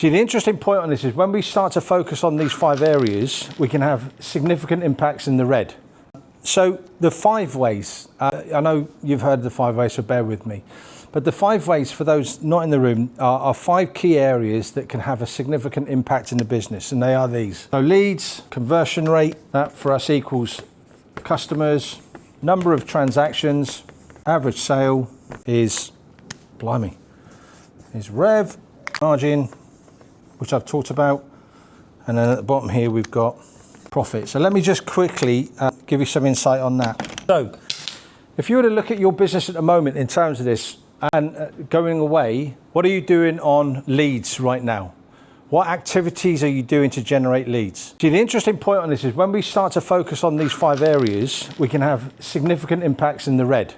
See, the interesting point on this is when we start to focus on these 5 areas, we can have significant impacts in the red. So the 5 ways, I know you've heard the 5 ways, so bear with me. But the 5 ways, for those not in the room, are 5 key areas that can have a significant impact in the business, and they are these. So leads, conversion rate, that for us equals customers, number of transactions, average sale is, blimey, is rev, margin, which I've talked about, and then at the bottom here we've got profit. So let me just quickly give you some insight on that. So if you were to look at your business at the moment in terms of this and going away, what are you doing on leads right now? What activities are you doing to generate leads? See, the interesting point on this is when we start to focus on these 5 areas, we can have significant impacts in the red.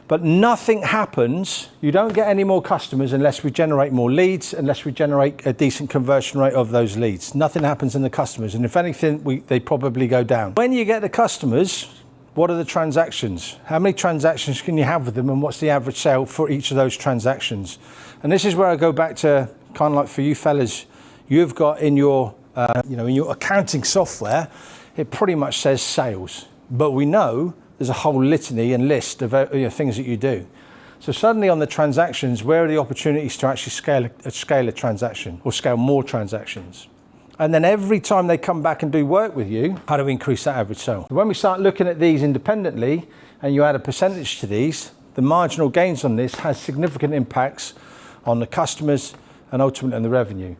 But nothing happens, you don't get any more customers unless we generate more leads, unless we generate a decent conversion rate of those leads. Nothing happens in the customers, and if anything, they probably go down. When you get the customers, what are the transactions? How many transactions can you have with them, and what's the average sale for each of those transactions? And this is where I go back to kind of like for you fellas, you've got in your, in your accounting software, it pretty much says sales, but we know there's a whole litany and list of things that you do. So suddenly on the transactions, where are the opportunities to actually scale a transaction or scale more transactions? And then every time they come back and do work with you, how do we increase that average sale? When we start looking at these independently and you add a percentage to these, the marginal gains on this has significant impacts on the customers and ultimately on the revenue.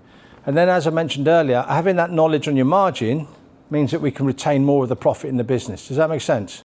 And then as I mentioned earlier, having that knowledge on your margin means that we can retain more of the profit in the business. Does that make sense?